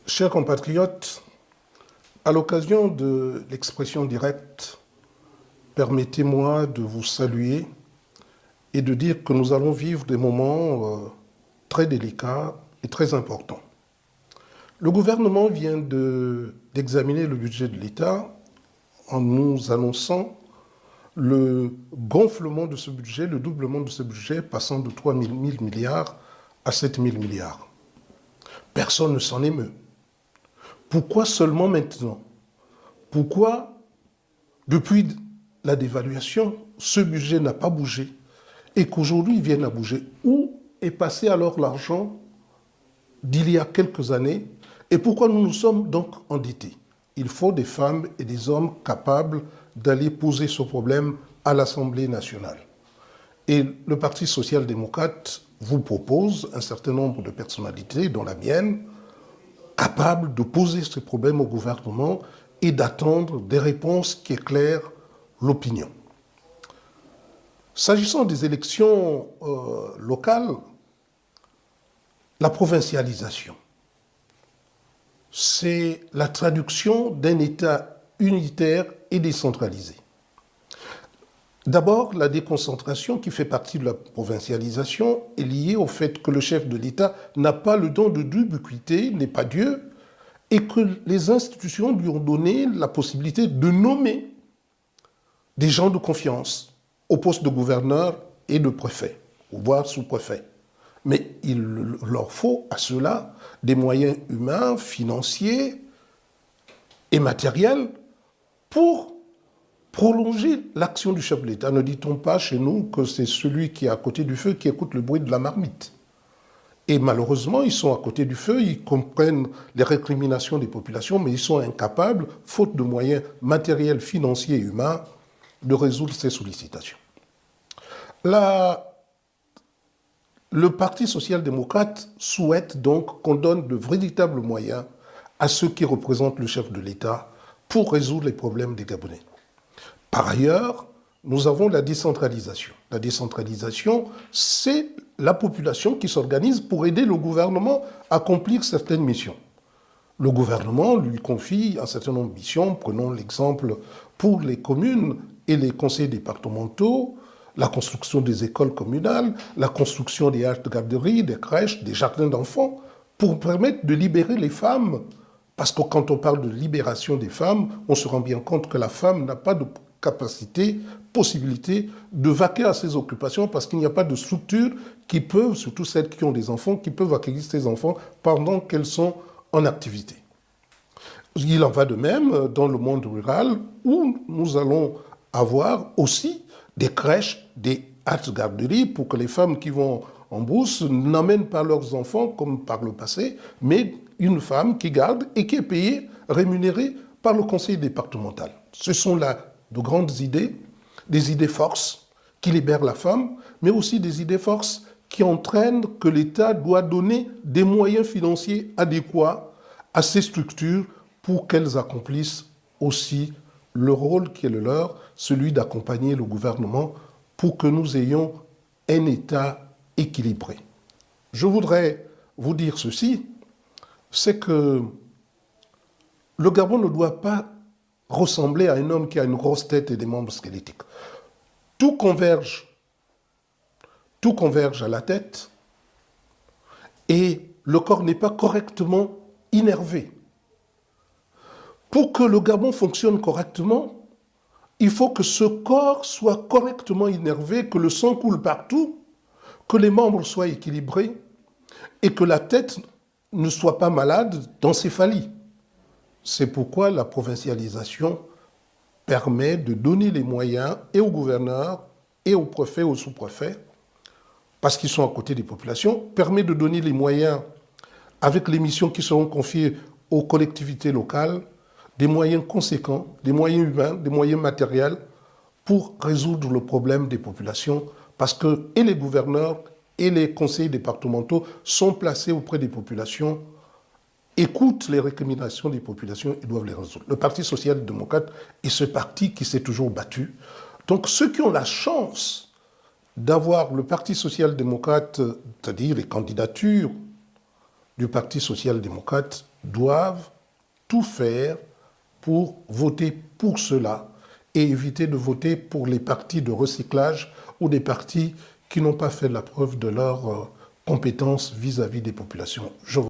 Chers compatriotes, à l'occasion de l'expression directe, permettez-moi de vous saluer et de dire que nous allons vivre des moments très délicats et très importants. Le gouvernement vient d'examiner le budget de l'État en nous annonçant le gonflement de ce budget, le doublement de ce budget, passant de 3 000 milliards à 7 000 milliards. Personne ne s'en émeut. Pourquoi seulement maintenant? Pourquoi, depuis la dévaluation, ce budget n'a pas bougé et qu'aujourd'hui il vienne à bouger? Où est passé alors l'argent d'il y a quelques années? Et pourquoi nous nous sommes donc endettés? Il faut des femmes et des hommes capables d'aller poser ce problème à l'Assemblée nationale. Et le Parti social-démocrate vous propose un certain nombre de personnalités, dont la mienne, capables de poser ce problème au gouvernement et d'attendre des réponses qui éclairent l'opinion. S'agissant des élections locales, la provincialisation, c'est la traduction d'un État unitaire et décentralisé. D'abord, la déconcentration qui fait partie de la provincialisation est liée au fait que le chef de l'État n'a pas le don de d'ubiquité, n'est pas Dieu, et que les institutions lui ont donné la possibilité de nommer des gens de confiance au poste de gouverneur et de préfet, voire sous-préfet. Mais il leur faut à cela des moyens humains, financiers et matériels pour prolonger l'action du chef de l'État. Ne dit-on pas chez nous que c'est celui qui est à côté du feu qui écoute le bruit de la marmite? Et malheureusement, ils sont à côté du feu, ils comprennent les récriminations des populations, mais ils sont incapables, faute de moyens matériels, financiers et humains, de résoudre ces sollicitations. Le Parti social-démocrate souhaite donc qu'on donne de véritables moyens à ceux qui représentent le chef de l'État pour résoudre les problèmes des Gabonais. Par ailleurs, nous avons la décentralisation. La décentralisation, c'est la population qui s'organise pour aider le gouvernement à accomplir certaines missions. Le gouvernement lui confie un certain nombre de missions. Prenons l'exemple pour les communes et les conseils départementaux, la construction des écoles communales, la construction des haltes de garderie, des crèches, des jardins d'enfants, pour permettre de libérer les femmes. Parce que quand on parle de libération des femmes, on se rend bien compte que la femme n'a pas de capacité, possibilité de vaquer à ses occupations parce qu'il n'y a pas de structures qui peuvent, surtout celles qui ont des enfants, qui peuvent accueillir ces enfants pendant qu'elles sont en activité. Il en va de même dans le monde rural où nous allons avoir aussi des crèches, des haltes garderies pour que les femmes qui vont en brousse n'emmènent pas leurs enfants comme par le passé, mais une femme qui garde et qui est payée, rémunérée par le conseil départemental. Ce sont là de grandes idées, des idées forces qui libèrent la femme, mais aussi des idées forces qui entraînent que l'État doit donner des moyens financiers adéquats à ces structures pour qu'elles accomplissent aussi le rôle qui est le leur, celui d'accompagner le gouvernement pour que nous ayons un État équilibré. Je voudrais vous dire ceci, c'est que le Gabon ne doit pas ressembler à un homme qui a une grosse tête et des membres squelettiques. Tout converge à la tête et le corps n'est pas correctement innervé. Pour que le Gabon fonctionne correctement, il faut que ce corps soit correctement innervé, que le sang coule partout, que les membres soient équilibrés et que la tête ne soit pas malade d'encéphalie. C'est pourquoi la provincialisation permet de donner les moyens et aux gouverneurs et aux préfets, aux sous-préfets, parce qu'ils sont à côté des populations, permet de donner les moyens avec les missions qui seront confiées aux collectivités locales, des moyens conséquents, des moyens humains, des moyens matériels pour résoudre le problème des populations, parce que et les gouverneurs et les conseils départementaux sont placés auprès des populations, écoutent les récriminations des populations et doivent les résoudre. Le Parti social-démocrate est ce parti qui s'est toujours battu. Donc ceux qui ont la chance d'avoir le Parti social-démocrate, c'est-à-dire les candidatures du Parti social-démocrate, doivent tout faire pour voter pour cela et éviter de voter pour les partis de recyclage ou des partis qui n'ont pas fait la preuve de leur compétence vis-à-vis des populations.